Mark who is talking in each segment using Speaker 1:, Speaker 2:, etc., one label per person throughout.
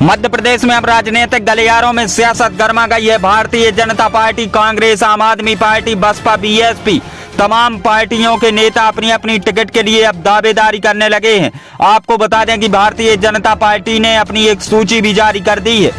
Speaker 1: मध्य प्रदेश में अब राजनीतिक गलियारों में सियासत गर्मा गई है। भारतीय जनता पार्टी, कांग्रेस, आम आदमी पार्टी, बसपा, बीएसपी तमाम पार्टियों के नेता अपनी अपनी टिकट के लिए अब दावेदारी करने लगे हैं। आपको बता दें कि भारतीय जनता पार्टी ने अपनी एक सूची भी जारी कर दी है,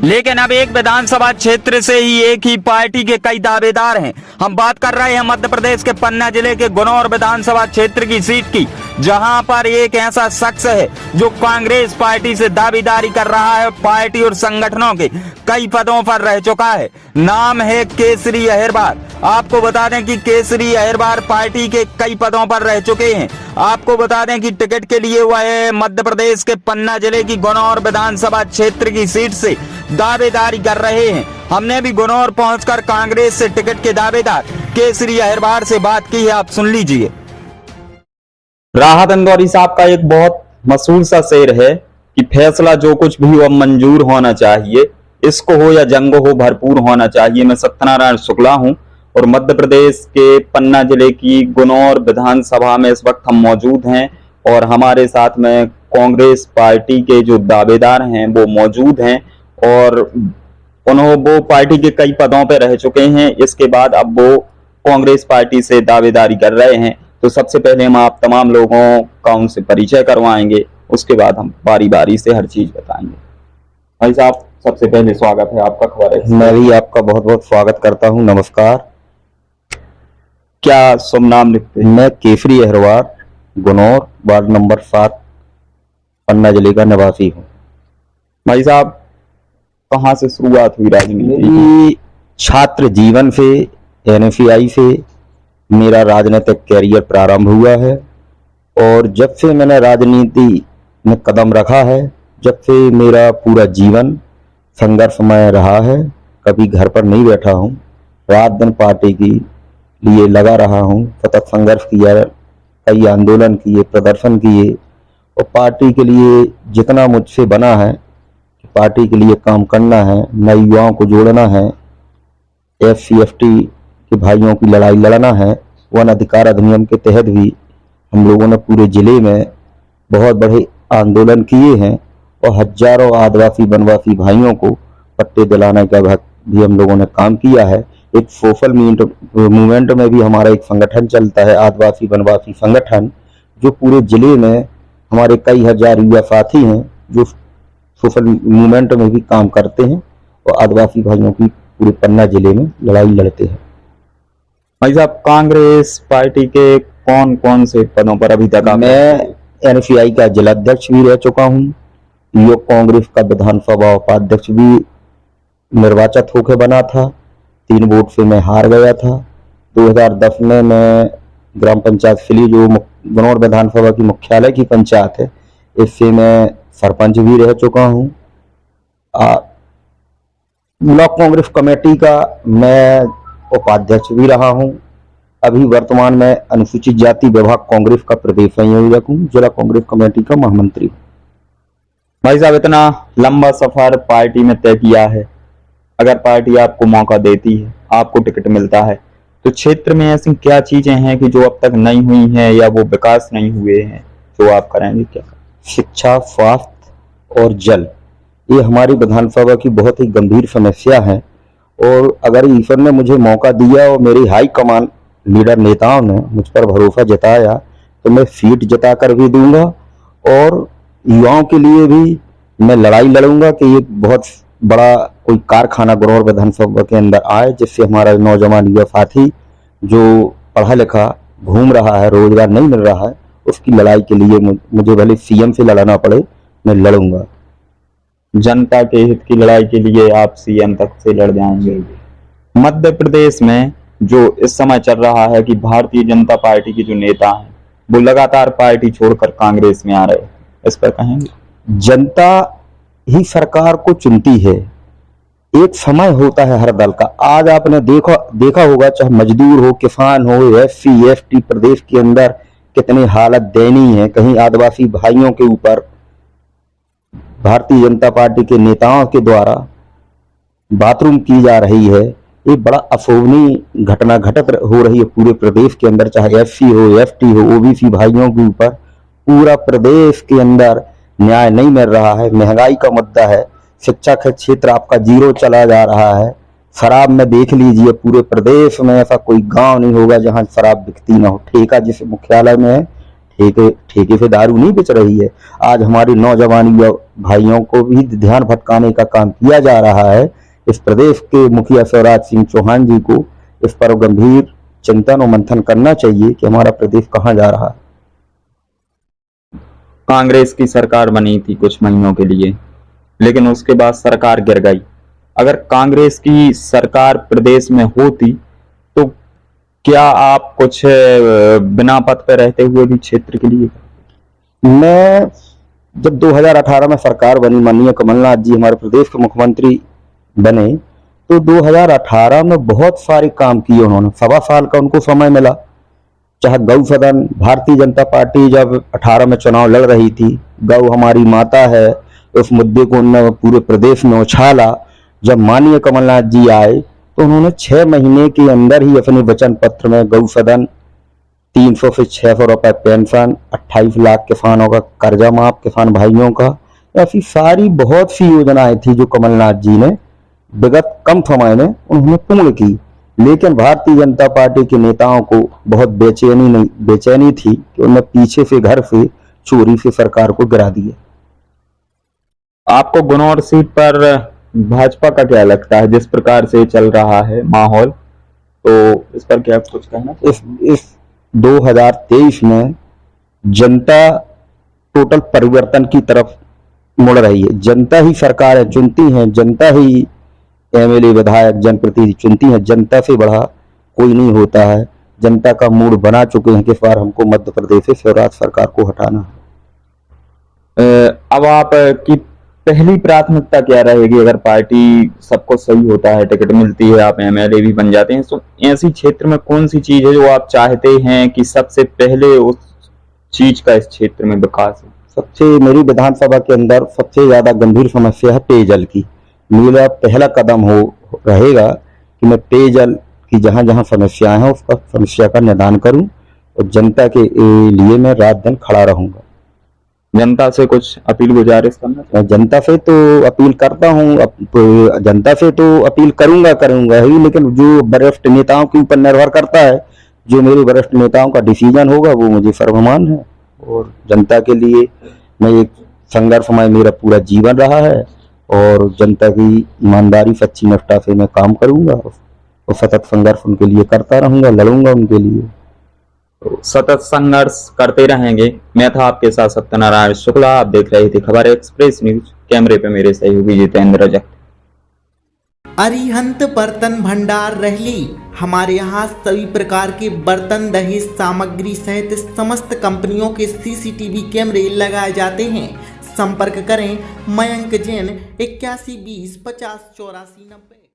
Speaker 1: लेकिन अब एक विधानसभा क्षेत्र से ही एक ही पार्टी के कई दावेदार हैं। हम बात कर रहे हैं मध्य प्रदेश के पन्ना जिले के गुनौर विधानसभा क्षेत्र की सीट की, जहां पर एक ऐसा शख्स है जो कांग्रेस पार्टी से दावेदारी कर रहा है। पार्टी और संगठनों के कई पदों पर रह चुका है। नाम है केसरी अहिरवार। आपको बता दें कि केसरी अहिरवार पार्टी के कई पदों पर रह चुके हैं। आपको बता दें कि टिकट के लिए वह मध्य प्रदेश के पन्ना जिले की गुनौर विधानसभा क्षेत्र की सीट से दावेदारी कर रहे हैं। हमने भी गुनौर पहुंचकर कांग्रेस से टिकट के दावेदार केसरी अहिरवार से बात की है, आप सुन लीजिए।
Speaker 2: राहत इंदौरी साहब का एक बहुत मशहूर सा शेर है कि फैसला जो कुछ भी हो मंजूर होना चाहिए, इश्क हो या जंग हो भरपूर होना चाहिए। मैं सत्यनारायण शुक्ला हूं और मध्य प्रदेश के पन्ना जिले की गुनौर विधानसभा में इस वक्त हम मौजूद हैं और हमारे साथ में कांग्रेस पार्टी के जो दावेदार हैं वो मौजूद हैं और वो पार्टी के कई पदों पर रह चुके हैं। इसके बाद अब वो कांग्रेस पार्टी से दावेदारी कर रहे हैं। तो सबसे पहले हम आप तमाम लोगों का उनसे परिचय करवाएंगे, उसके बाद हम बारी बारी से हर चीज बताएंगे। भाई साहब, सबसे पहले स्वागत है आपका खबर है।
Speaker 3: मैं भी आपका बहुत बहुत स्वागत करता हूं। नमस्कार।
Speaker 2: क्या शुभ नाम लिखते हैं?
Speaker 3: मैं केसरी अहिरवार, गुनौर, वार्ड नंबर 7, पन्ना जिले का निवासी हूं।
Speaker 2: भाई साहब, कहाँ से शुरुआत हुई राजनीति?
Speaker 3: मेरी छात्र जीवन से, एनएसयूआई से मेरा राजनीतिक कैरियर प्रारंभ हुआ है और जब से मैंने राजनीति में कदम रखा है, जब से मेरा पूरा जीवन संघर्षमय रहा है। कभी घर पर नहीं बैठा हूँ, रात दिन पार्टी की लिए लगा रहा हूँ। सतत संघर्ष किया, कई आंदोलन किए, प्रदर्शन किए और पार्टी के लिए जितना मुझसे बना है, पार्टी के लिए काम करना है, नए युवाओं को जोड़ना है, SC/ST के भाइयों की लड़ाई लड़ना है। वन अधिकार अधिनियम के तहत भी हम लोगों ने पूरे जिले में बहुत बड़े आंदोलन किए हैं और हजारों आदिवासी वनवासी भाइयों को पट्टे दिलाने का भी हम लोगों ने काम किया है। एक सोशल मूवमेंट में भी हमारा एक संगठन चलता है, आदिवासी वनवासी संगठन, जो पूरे जिले में हमारे कई हजार युवा साथी हैं जो सोशल मूवमेंट में भी काम करते हैं और आदिवासी भाइयों की पूरे पन्ना जिले में लड़ाई लड़ते हैं।
Speaker 2: भाई साहब, कांग्रेस पार्टी के कौन कौन से पदों पर अभी तक?
Speaker 3: मैं एनएसयूआई का जिला अध्यक्ष भी रह चुका हूँ, युवक कांग्रेस का विधानसभा उपाध्यक्ष भी निर्वाचित होकर बना था। 3 वोट से मैं हार गया था। 2010 में मैं ग्राम पंचायत फिली, जो गुनौर विधानसभा की मुख्यालय की पंचायत है, इससे मैं सरपंच भी रह चुका हूँ। ब्लॉक कांग्रेस कमेटी का मैं उपाध्यक्ष भी रहा हूं। अभी वर्तमान में अनुसूचित जाति विभाग कांग्रेस का प्रदेश संयोजक हूं, जिला कांग्रेस कमेटी का महामंत्री।
Speaker 2: भाई साहब, इतना लंबा सफर पार्टी में तय किया है, अगर पार्टी आपको मौका देती है, आपको टिकट मिलता है, तो क्षेत्र में ऐसी क्या चीजें हैं कि जो अब तक नहीं हुई हैं या वो विकास नहीं हुए हैं, जो आप करेंगे? क्या?
Speaker 3: शिक्षा, स्वास्थ्य और जल, ये हमारी विधानसभा की बहुत ही गंभीर समस्या है और अगर ईश्वर ने मुझे मौका दिया और मेरी हाई कमान लीडर नेताओं ने मुझ पर भरोसा जताया तो मैं सीट जता कर भी दूंगा और युवाओं के लिए भी मैं लड़ाई लड़ूंगा कि एक बहुत बड़ा कोई कारखाना गुनौर विधानसभा के अंदर आए, जिससे हमारा नौजवान युवा साथी जो पढ़ा लिखा घूम रहा है, रोजगार नहीं मिल रहा है, उसकी लड़ाई के लिए मुझे भले सीएम से लड़ना पड़े, मैं लड़ूंगा।
Speaker 2: जनता के हित की लड़ाई के लिए आप सीएम तक से लड़ जाएंगे। मध्य प्रदेश में जो इस समय चल रहा है कि भारतीय जनता पार्टी के जो नेता हैं वो लगातार पार्टी छोड़कर कांग्रेस में आ रहे हैं, इस पर कहेंगे?
Speaker 3: जनता ही सरकार को चुनती है। एक समय होता है हर दल का। आज आपने देखा होगा, चाहे मजदूर हो, किसान हो, SC/ST प्रदेश के अंदर कितनी हालत दयनीय है। कहीं आदिवासी भाइयों के ऊपर भारतीय जनता पार्टी के नेताओं के द्वारा बाथरूम की जा रही है। एक बड़ा अशोभनीय घटना घटित हो रही है पूरे प्रदेश के अंदर, चाहे SC हो, ST हो, OBC भाइयों के ऊपर पूरा प्रदेश के अंदर न्याय नहीं मिल रहा है, महंगाई का मुद्दा है, शिक्षा का क्षेत्र आपका जीरो चला जा रहा है। शराब में देख लीजिए, पूरे प्रदेश में ऐसा कोई गांव नहीं होगा जहां शराब बिकती ना हो। ठेका जिस मुख्यालय में है, ठेके से दारू नहीं बेच रही है। आज हमारे नौजवान भाइयों को भी ध्यान भटकाने का काम किया जा रहा है। इस प्रदेश के मुखिया शिवराज सिंह चौहान जी को इस पर गंभीर चिंतन और मंथन करना चाहिए कि हमारा प्रदेश कहाँ जा रहा है।
Speaker 2: कांग्रेस की सरकार बनी थी कुछ महीनों के लिए, लेकिन उसके बाद सरकार गिर गई। अगर कांग्रेस की सरकार प्रदेश में होती तो क्या आप कुछ बिना पद पर रहते हुए भी क्षेत्र के लिए?
Speaker 3: मैं जब 2018 में सरकार बनी, माननीय कमलनाथ जी हमारे प्रदेश के मुख्यमंत्री बने, तो 2018 में बहुत सारे काम किए उन्होंने। 1.25 साल का उनको समय मिला। चाहे गौ सदन, भारतीय जनता पार्टी जब 18 में चुनाव लड़ रही थी, गौ हमारी माता है, उस मुद्दे को उन्होंने पूरे प्रदेश में उछाला। जब माननीय कमलनाथ जी आए तो उन्होंने 6 महीने के अंदर ही अपने वचन पत्र में गौ सदन, 300 से 600 रुपए पेंशन, 28 लाख किसानों का कर्जा माफ, किसान भाइयों का, ऐसी सारी बहुत सी योजनाएं थी जो कमलनाथ जी ने विगत कम समय में उन्होंने पूर्ण की। लेकिन भारतीय जनता पार्टी के नेताओं को बहुत बेचैनी थी कि उन्होंने पीछे से घर से चोरी से सरकार को गिरा दिया।
Speaker 2: आपको गुनौर सीट पर भाजपा का क्या लगता है? जिस प्रकार से चल रहा है माहौल, तो इस पर क्या कुछ कहना?
Speaker 3: इस 2023 में जनता टोटल परिवर्तन की तरफ मुड़ रही है। जनता ही सरकार है चुनती है, जनता ही एमएलए, विधायक, जनप्रतिनिधि चुनती है। जनता से बढ़ा कोई नहीं होता है। जनता का मूड बना चुके हैं कि इस बार हमको मध्य प्रदेश से शिवराज सरकार को हटाना है।
Speaker 2: अब आप की पहली प्राथमिकता क्या रहेगी? अगर पार्टी सबको सही होता है, टिकट मिलती है, आप एमएलए भी बन जाते हैं, तो ऐसी क्षेत्र में कौन सी चीज है जो आप चाहते हैं कि सबसे पहले उस चीज का इस क्षेत्र में विकास हो?
Speaker 3: सबसे मेरी विधानसभा के अंदर सबसे ज्यादा गंभीर समस्या है पेयजल की। मेरा पहला कदम रहेगा कि मैं पेयजल की जहां जहां समस्याएं हैं उसका समस्या का निदान करूं और जनता के लिए मैं रात दिन खड़ा रहूंगा।
Speaker 2: जनता से कुछ अपील गुजारिश करना?
Speaker 3: जनता से तो अपील करता हूं, जनता से तो अपील करूंगा ही, लेकिन जो वरिष्ठ नेताओं के ऊपर निर्भर करता है, जो मेरे वरिष्ठ नेताओं का डिसीजन होगा वो मुझे सर्वमान है। और जनता के लिए मैं एक संघर्षमय मेरा पूरा जीवन रहा है और जनता की ईमानदारी, सच्ची निष्ठा से मैं काम करूंगा और सतत संघर्ष उनके लिए करता रहूंगा, लड़ूंगा उनके लिए।
Speaker 2: सतत संघर्ष करते रहेंगे। मैं था आपके साथ सत्यनारायण शुक्ला। आप देख रहे थे खबर एक्सप्रेस न्यूज। कैमरे पे मेरे सहयोगी जितेंद्र जट।
Speaker 4: अरिहंत बर्तन भंडार रहली। हमारे यहाँ सभी प्रकार के बर्तन, दहेज सामग्री सहित समस्त कंपनियों के CCTV कैमरे लगाए जाते हैं। संपर्क करें मयंक जैन 81 20 50 84 90।